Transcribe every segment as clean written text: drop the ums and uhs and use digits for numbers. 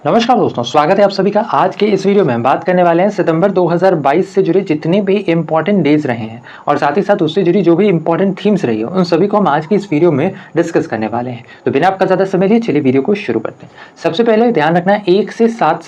नमस्कार दोस्तों, स्वागत है आप सभी का। आज के इस वीडियो में हम बात करने वाले हैं सितंबर 2022 से जुड़े जितने भी इंपॉर्टेंट डेज रहे हैं और साथ ही साथ उससे जुड़ी जो भी इंपॉर्टेंट थीम्स रही है उन सभी को हम आज की इस वीडियो में डिस्कस करने वाले हैं। तो बिना आपका ज़्यादा समय लिए चलिए वीडियो को शुरू करते हैं। सबसे पहले ध्यान रखना है 1 से 7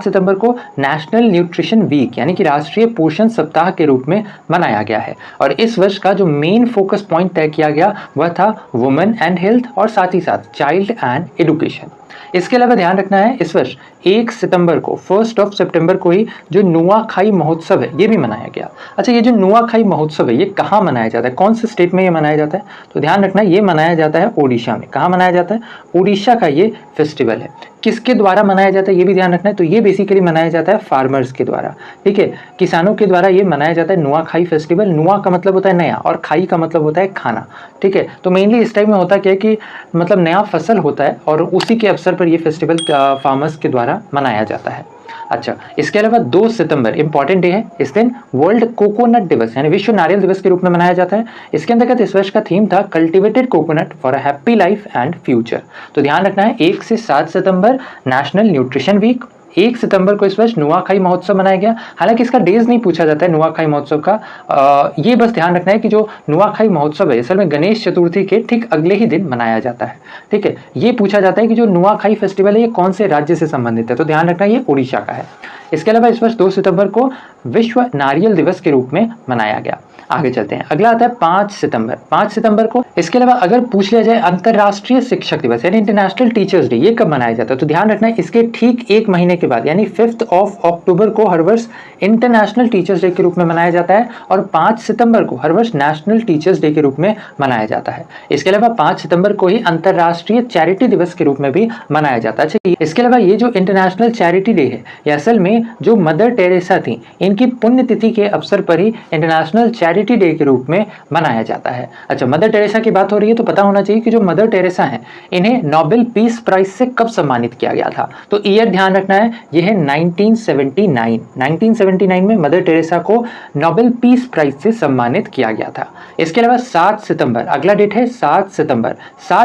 सितंबर को नेशनल न्यूट्रिशन वीक यानी कि राष्ट्रीय पोषण सप्ताह के रूप में मनाया गया है और इस वर्ष का जो मेन फोकस पॉइंट तय किया गया वह था वुमेन एंड हेल्थ और साथ ही साथ चाइल्ड एंड एजुकेशन। इसके अलावा ध्यान रखना है इस वर्ष 1 सितंबर को 1 सितंबर को ही जो नुआखाई महोत्सव है ये भी मनाया गया। अच्छा, ये जो नुआखाई महोत्सव है ये कहाँ मनाया जाता है, कौन से स्टेट में ये मनाया जाता है? तो ध्यान रखना ये मनाया जाता है ओडिशा में। कहाँ मनाया जाता है? उड़ीसा का ये फेस्टिवल है। किसके द्वारा मनाया जाता है ये भी ध्यान रखना है। तो ये बेसिकली मनाया जाता है फार्मर्स के द्वारा, ठीक है, किसानों के द्वारा ये मनाया जाता है नुआखाई फेस्टिवल। नुआ का मतलब होता है नया और खाई का मतलब होता है खाना, ठीक है। तो मेनली इस टाइम में होता क्या है कि मतलब नया फसल होता है और उसी के अवसर पर ये फेस्टिवल फार्मर्स के द्वारा मनाया जाता है। अच्छा, इसके अलावा 2 सितंबर इंपॉर्टेंट डे है। इस दिन वर्ल्ड कोकोनट दिवस यानी विश्व नारियल दिवस के रूप में मनाया जाता है। इसके अंतर्गत इस वर्ष का थीम था cultivated coconut for a happy life and future. तो ध्यान रखना है 1 से 7 सितंबर नेशनल न्यूट्रिशन वीक, 1 सितंबर को इस वर्ष नुआखाई महोत्सव मनाया गया। हालांकि इसका डेज नहीं पूछा जाता है नुआखाई महोत्सव का। ये बस ध्यान रखना है कि जो नुआखाई महोत्सव है असल में गणेश चतुर्थी के ठीक अगले ही दिन मनाया जाता है, ठीक है। ये पूछा जाता है कि जो नुआखाई फेस्टिवल है ये कौन से राज्य से संबंधित है, तो ध्यान रखना ये उड़ीसा का है। इसके अलावा इस वर्ष 2 सितंबर को विश्व नारियल दिवस के रूप में मनाया गया। आगे चलते हैं, अगला आता है 5 सितंबर। 5 सितंबर को इसके अलावा अगर पूछ लिया जाए अंतरराष्ट्रीय शिक्षक दिवस यानी इंटरनेशनल टीचर्स डे, ये कब मनाया जाता है? तो ध्यान रखना है इसके ठीक एक महीने के बाद यानी 5 अक्टूबर को हर वर्ष इंटरनेशनल टीचर्स डे के रूप में मनाया जाता है और 5 सितंबर को हर वर्ष नेशनल टीचर्स डे के रूप में मनाया जाता है। इसके अलावा 5 सितंबर को ही अंतरराष्ट्रीय चैरिटी दिवस के रूप में भी मनाया जाता है। अच्छा, इसके अलावा ये जो इंटरनेशनल चैरिटी डे है ये असल में जो मदर टेरेसा थी इनकी पुण्यतिथि के अवसर पर ही इंटरनेशनल चैरिटी डे के रूप में मनाया जाता है। अच्छा, मदर टेरेसा की बात हो रही है तो पता होना चाहिए कि जो मदर टेरेसा हैं इन्हें नोबेल पीस प्राइज से कब सम्मानित किया गया था। तो ईयर ध्यान रखना है यह है 1979 में मदर टेरेसा को नोबेल पीस प्राइज से सम्मानित किया गया था। इसके अलावा 7 सितंबर अगला डेट है। 7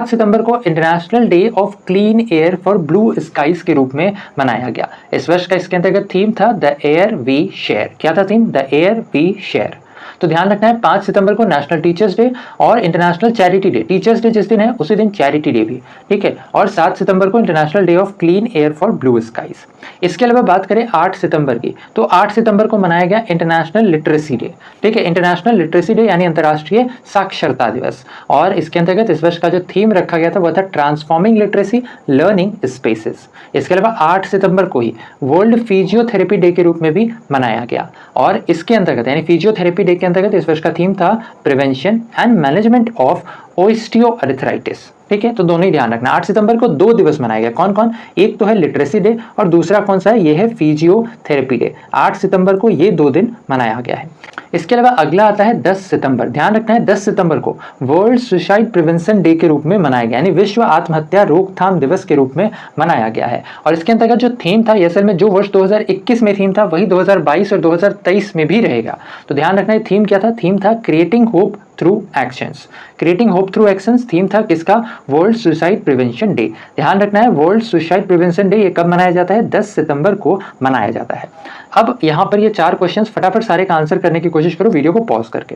सितंबर को international day of clean air for blue skies के रूप में मनाया गया। इस वर्ष का इसके अंतर्गत थीम था द एयर वी शेयर। क्या था theme? The air we share. तो ध्यान रखना है 5 सितंबर को नेशनल टीचर्स डे और international charity day. Teachers day जिस दिन है उसी दिन चैरिटी डे भी, ठीक है। और 7 सितंबर को international day of clean air for blue skies. इसके अलावा बात करें 8 सितंबर की, तो 8 सितंबर को मनाया गया इंटरनेशनल लिटरेसी डे, ठीक है। इंटरनेशनल लिटरेसी डे यानी अंतर्राष्ट्रीय साक्षरता दिवस और इसके अंतर्गत इस वर्ष का जो थीम रखा गया था वह था ट्रांसफॉर्मिंग लिटरेसी लर्निंग स्पेसेस। इसके अलावा 8 सितंबर को ही वर्ल्ड फिजियोथेरेपी डे के रूप में भी मनाया गया और इसके अंतर्गत यानी फिजियोथेरेपी डे के अंतर्गत इस वर्ष का थीम था prevention and management of osteoarthritis, ठीक है। तो दोनों ही ध्यान रखना। 8 सितंबर को 2 दिवस मनाया गया। कौन कौन? एक तो है लिटरेसी डे और दूसरा कौन सा है? ये है फिजियोथेरेपी डे। 8 सितंबर को ये 2 दिन मनाया गया है। इसके अलावा अगला आता है 10 सितंबर। ध्यान रखना है 10 सितंबर को वर्ल्ड सुसाइड प्रिवेंशन डे के रूप में मनाया गया यानी विश्व आत्महत्या रोकथाम दिवस के रूप में मनाया गया है और इसके अंतर्गत जो थीम था असल में जो वर्ष 2021 में थीम था वही 2022 और 2023 में भी रहेगा। तो ध्यान रखना है थीम क्या था? थीम था creating hope through actions. Creating hope through actions theme था किसका? World suicide prevention day. ध्यान रखना है वर्ल्ड सुसाइड प्रिवेंशन डे ये कब मनाया जाता है? 10 सितंबर को मनाया जाता है। अब यहाँ पर ये 4 क्वेश्चंस फटाफट सारे का आंसर करने की कोशिश करो वीडियो को पॉज करके।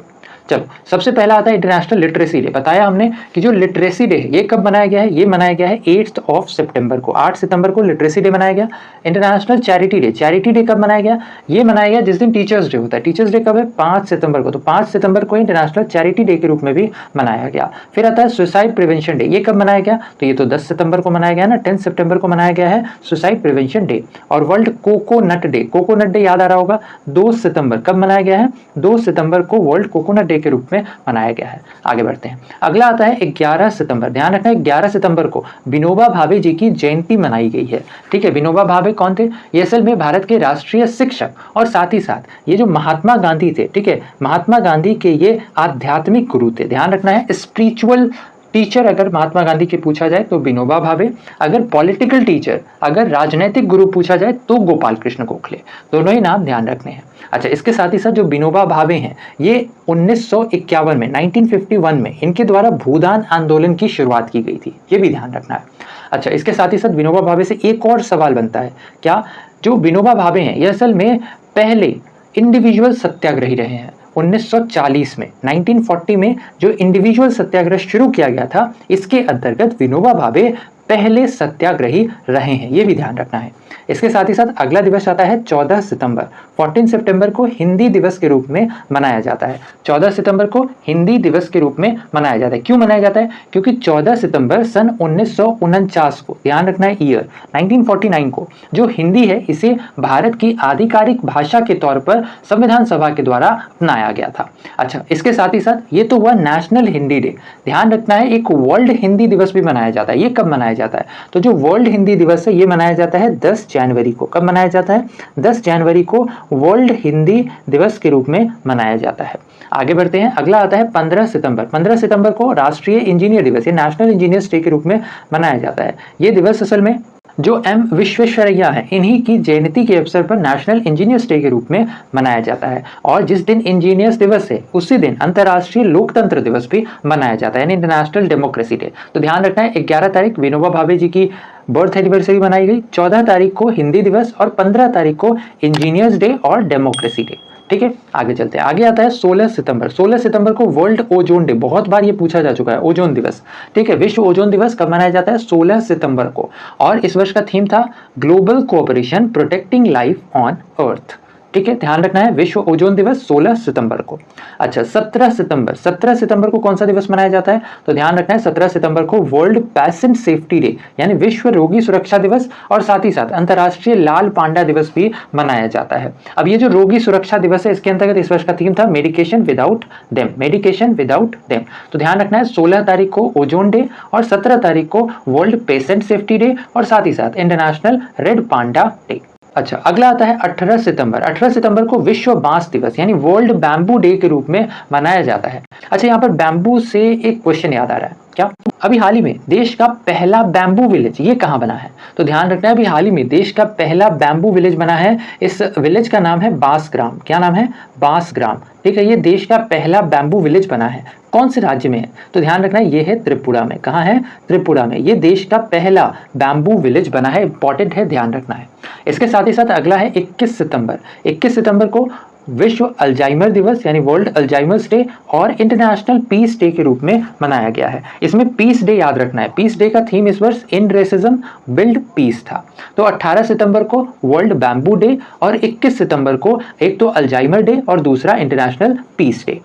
चलो, सबसे पहला आता है इंटरनेशनल लिटरेसी डे। बताया हमने कि जो लिटरेसी डे है ये कब मनाया गया है? ये मनाया गया है 8 सितंबर को। 8 सितंबर को लिटरेसी डे मनाया गया। इंटरनेशनल चैरिटी डे कब मनाया गया? ये मनाया गया जिस दिन टीचर्स डे होता है। टीचर्स डे कब है? 5 सितंबर को। तो 5 सितंबर को इंटरनेशनल चैरिटी डे के रूप में भी मनाया गया। फिर आता है सुसाइड प्रिवेंशन डे। ये कब मनाया गया? तो ये तो 10 सितंबर को मनाया गया ना, 10 सितंबर को मनाया गया है सुसाइड प्रिवेंशन डे। और world coconut day, coconut day याद आ रहा होगा, 2 सितंबर कब मनाया गया है? 2 सितंबर को वर्ल्ड कोकोनट डे के रूप में मनाया गया है। आगे बढ़ते हैं, अगला आता है 11 सितंबर। ध्यान रखना है 11 सितंबर को विनोबा भावे जी की जयंती मनाई गई है, ठीक है। विनोबा भावे कौन थे? ये असल में भारत के राष्ट्रीय शिक्षक और साथ ही साथ ये जो महात्मा गांधी थे, ठीक है, महात्मा गांधी के ये आध्यात्मिक गुरु थे। ध्यान रखना है स्पिरिचुअल टीचर अगर महात्मा गांधी के पूछा जाए तो विनोबा भावे, अगर पॉलिटिकल टीचर, अगर राजनीतिक गुरु पूछा जाए तो गोपाल कृष्ण गोखले। दोनों ही नाम ध्यान रखने हैं। अच्छा, इसके साथ ही साथ जो विनोबा भावे हैं ये 1951 में 1951 में इनके द्वारा भूदान आंदोलन की शुरुआत की गई थी, ये भी ध्यान रखना है। अच्छा, इसके साथ ही साथ विनोबा भावे से एक और सवाल बनता है, क्या जो विनोबा भावे हैं ये असल में पहले इंडिविजुअल सत्याग्रही रहे हैं। 1940 में 1940 में जो इंडिविजुअल सत्याग्रह शुरू किया गया था, इसके अंतर्गत विनोबा भावे पहले सत्याग्रही रहे हैं, ये भी ध्यान रखना है। इसके साथ ही साथ अगला दिवस आता है 14 सितंबर। 14 सितंबर को हिंदी दिवस के रूप में मनाया जाता है। 14 सितंबर को हिंदी दिवस के रूप में मनाया जाता है। क्यों मनाया जाता है? क्योंकि 14 सितंबर सन 1949 को, ध्यान रखना है ईयर 1949 को, जो हिंदी है इसे भारत की आधिकारिक भाषा के तौर पर संविधान सभा के द्वारा अपनाया गया था। अच्छा, इसके साथ ही साथ ये तो हुआ नेशनल हिंदी डे। ध्यान रखना है एक वर्ल्ड हिंदी दिवस भी मनाया जाता है। ये कब मनाया जाता है? तो जो वर्ल्ड हिंदी दिवस है ये मनाया जाता है 10 जनवरी को। कब मनाया जाता है? 10 जनवरी को वर्ल्ड हिंदी दिवस के रूप में मनाया जाता है। आगे बढ़ते हैं, अगला आता है 15 सितंबर। 15 सितंबर को राष्ट्रीय इंजीनियर दिवस, ये नेशनल इंजीनियर्स डे के रूप में मनाया जाता है। ये दिवस असल में जो एम विश्वेश्वरैया है इन्हीं की जयंती के अवसर पर नेशनल इंजीनियर्स डे के रूप में मनाया जाता है। और जिस दिन इंजीनियर्स दिवस है उसी दिन अंतर्राष्ट्रीय लोकतंत्र दिवस भी मनाया जाता है, यानी इंटरनेशनल डेमोक्रेसी डे। तो ध्यान रखना है 11 तारीख विनोबा भावे जी की बर्थ एनिवर्सरी मनाई गई, 14 तारीख को हिंदी दिवस और 15 तारीख को इंजीनियर्स डे और डेमोक्रेसी डे। ठीक है, आगे चलते हैं। आगे आता है 16 सितंबर। 16 सितंबर को वर्ल्ड ओजोन डे, बहुत बार ये पूछा जा चुका है, ओजोन दिवस। ठीक है, विश्व ओजोन दिवस कब मनाया जाता है? 16 सितंबर को। और इस वर्ष का थीम था global cooperation protecting life on earth. ठीक है, ध्यान रखना है विश्व ओजोन दिवस 16 सितंबर को। अच्छा, 17 सितंबर। 17 सितंबर को कौन सा दिवस मनाया जाता है? तो ध्यान रखना है 17 सितंबर को वर्ल्ड पेशेंट सेफ्टी डे, यानी विश्व रोगी सुरक्षा दिवस, और साथ ही साथ अंतर्राष्ट्रीय लाल पांडा दिवस भी मनाया जाता है। अब ये जो रोगी सुरक्षा दिवस है इसके अंतर्गत इस वर्ष का थीम था medication without them, medication without them. तो ध्यान रखना है 16 तारीख को ओजोन डे और 17 तारीख को वर्ल्ड पेशेंट सेफ्टी डे और साथ ही साथ इंटरनेशनल रेड पांडा डे। अच्छा, अगला आता है 18 सितंबर। 18 सितंबर को विश्व बांस दिवस यानी वर्ल्ड बैम्बू डे के रूप में मनाया जाता है। अच्छा, यहाँ पर बैम्बू से एक क्वेश्चन याद आ रहा है, क्या अभी हाल ही में देश का पहला बैम्बू विलेज ये कहाँ बना है? तो ध्यान रखना है अभी हाल ही में देश का पहला बैम्बू विलेज बना है। इस विलेज का नाम है बांसग्राम। क्या नाम है? बांसग्राम। ठीक है, ये देश का पहला बैम्बू विलेज बना है। कौन से राज्य में है? तो ध्यान रखना है ये है त्रिपुरा में। कहाँ है? त्रिपुरा में। ये देश का पहला बैम्बू विलेज बना है, इंपॉर्टेंट है, ध्यान रखना है। इसके साथ ही साथ अगला है 21 सितंबर। 21 सितंबर को विश्व अल्जाइमर दिवस यानी वर्ल्ड अल्जाइमर्स डे और इंटरनेशनल पीस डे के रूप में मनाया गया है। इसमें पीस डे याद रखना है। पीस डे का थीम इस वर्ष इन रेसिज्म बिल्ड पीस था। तो 18 सितंबर को वर्ल्ड बैम्बू डे और 21 सितंबर को एक तो अल्जाइमर डे और दूसरा इंटरनेशनल पीस डे।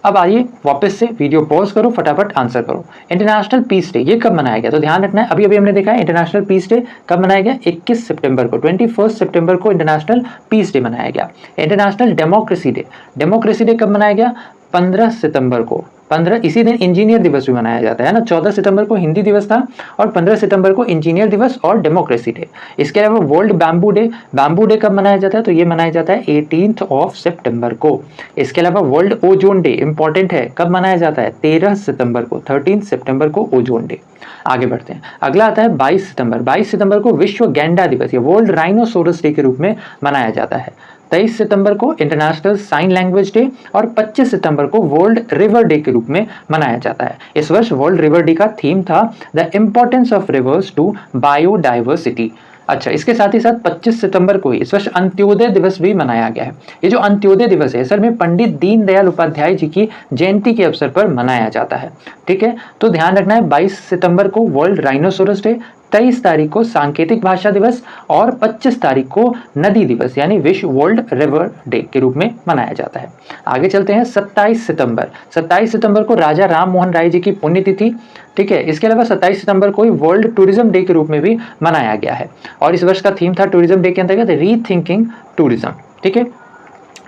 अब आइए वापस से वीडियो पॉज करो, फटाफट आंसर करो। इंटरनेशनल पीस डे ये कब मनाया गया? तो ध्यान रखना है अभी अभी हमने देखा है इंटरनेशनल पीस डे कब मनाया गया? 21 सितंबर को, 21 सितंबर को इंटरनेशनल पीस डे मनाया गया। International democracy day, democracy day कब मनाया गया? 15 सितंबर को। 15 इसी दिन इंजीनियर दिवस भी मनाया जाता है ना। 14 सितंबर को हिंदी दिवस था और 15 सितंबर को इंजीनियर दिवस और डेमोक्रेसी डे। इसके अलावा world bamboo day, bamboo day कब मनाया जाता है? तो ये मनाया जाता है 18 सितंबर को। इसके अलावा वर्ल्ड ओजोन डे इंपॉर्टेंट है, कब मनाया जाता है? 13 सितंबर को, 13 सितंबर को ओजोन डे। आगे बढ़ते हैं, अगला आता है 22 सितंबर। 22 सितंबर को विश्व गैंडा दिवस या वर्ल्ड राइनोसोरस डे के रूप में मनाया जाता है। 23 सितंबर को इंटरनेशनल साइन लैंग्वेज डे और 25 सितंबर को वर्ल्ड रिवर डे के रूप में मनाया जाता है। इस वर्ष वर्ल्ड रिवर डे का थीम था the importance of rivers to biodiversity. अच्छा, इसके साथ ही साथ 25 सितंबर को इस वर्ष अंत्योदय दिवस भी मनाया गया है। ये जो अंत्योदय दिवस है असल में पंडित दीनदयाल उपाध्याय जी की जयंती के अवसर पर मनाया जाता है। ठीक है, तो ध्यान रखना है 22 सितंबर को वर्ल्ड राइनोसोरस डे, 23 तारीख को सांकेतिक भाषा दिवस और 25 तारीख को नदी दिवस यानी विश्व वर्ल्ड रिवर डे के रूप में मनाया जाता है। आगे चलते हैं 27 सितंबर। 27 सितंबर को राजा राम मोहन राय जी की पुण्यतिथि। ठीक है, इसके अलावा 27 सितंबर को ही वर्ल्ड टूरिज्म डे के रूप में भी मनाया गया है और इस वर्ष का थीम था टूरिज्म डे के अंतर्गत रीथिंकिंग टूरिज्म। ठीक है,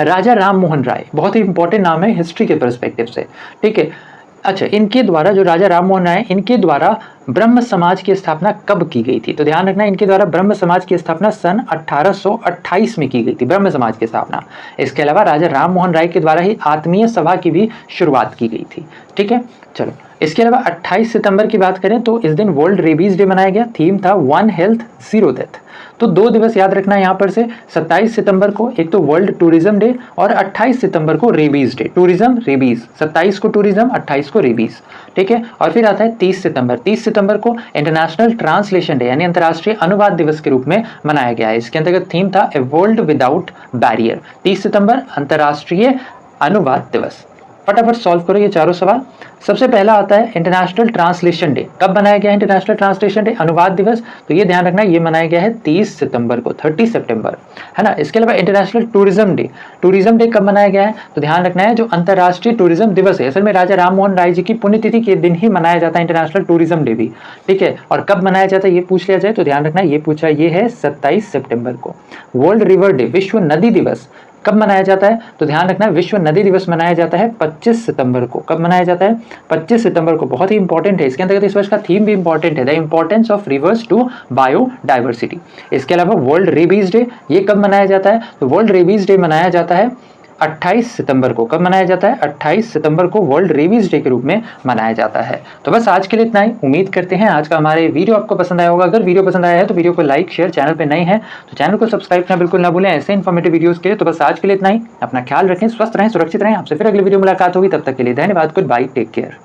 राजा राम मोहन राय बहुत ही इंपॉर्टेंट नाम है हिस्ट्री के पर्सपेक्टिव से। ठीक है, अच्छा, इनके द्वारा जो राजा राम मोहन राय इनके द्वारा ब्रह्म समाज की स्थापना कब की गई थी? तो ध्यान रखना इनके द्वारा ब्रह्म समाज की स्थापना सन 1828 में की गई थी, ब्रह्म समाज की स्थापना। इसके अलावा राजा राम मोहन राय के द्वारा ही आत्मीय सभा की भी शुरुआत की गई थी। ठीक है, चलो इसके अलावा 28 सितंबर की बात करें तो इस दिन वर्ल्ड रेबीज डे मनाया गया। थीम था वन हेल्थ जीरो डेथ। तो 2 दिवस याद रखना है यहाँ पर से, 27 सितंबर को एक तो वर्ल्ड टूरिज्म डे और 28 सितंबर को रेबीज डे। टूरिज्म रेबीज, 27 को टूरिज्म, 28 को रेबीज, ठीक है। और फिर आता है 30 सितंबर। 30 सितंबर को इंटरनेशनल ट्रांसलेशन डे यानी अंतर्राष्ट्रीय अनुवाद दिवस के रूप में मनाया गया है। इसके अंतर्गत थीम था ए वर्ल्ड विदाउट बैरियर। 30 सितंबर अंतर्राष्ट्रीय अनुवाद दिवस। फटाफट सॉल्व करो ये चारों सवाल। सबसे पहला आता है इंटरनेशनल ट्रांसलेशन डे। कब मनाया गया है इंटरनेशनल ट्रांसलेशन डे, अनुवाद दिवस? तो ये ध्यान रखना, ये मनाया गया है 30 सितंबर को, 30 सितंबर, है ना। इसके अलावा international tourism day, tourism day कब मनाया गया है? तो ध्यान रखना है जो अंतर्राष्ट्रीय टूरिज्म दिवस है, असल में राजा राम मोहन राय जी की पुण्यतिथि के दिन ही मनाया जाता है इंटरनेशनल टूरिज्म डे भी, ठीक है। और कब मनाया जाता है ये पूछ लिया जाए तो ध्यान रखना ये पूछा, ये है 27 सितंबर को। वर्ल्ड रिवर डे, विश्व नदी दिवस, कब मनाया जाता है? तो ध्यान रखना विश्व नदी दिवस मनाया जाता है 25 सितंबर को। कब मनाया जाता है? 25 सितंबर को। बहुत ही इंपॉर्टेंट है। इसके अंतर्गत इस वर्ष का थीम भी इंपॉर्टेंट है, the importance of rivers to biodiversity. इसके अलावा वर्ल्ड रेबीज डे, ये कब मनाया जाता है? तो वर्ल्ड रेबीज डे मनाया जाता है 28 सितंबर को। कब मनाया जाता है? 28 सितंबर को वर्ल्ड रेबीज डे के रूप में मनाया जाता है। तो बस आज के लिए इतना ही। उम्मीद करते हैं आज का हमारे वीडियो आपको पसंद आया होगा। अगर वीडियो पसंद आया है तो वीडियो को लाइक शेयर, चैनल पे नए हैं तो चैनल को सब्सक्राइब करना बिल्कुल ना भूलें ऐसे इन्फॉर्मेटिव वीडियोस के लिए। तो बस आज के लिए इतना ही। अपना ख्याल रखें, स्वस्थ रहें, सुरक्षित रहें। आपसे फिर अगले वीडियो मुलाकात होगी, तब तक के लिए धन्यवाद। Goodbye, take care.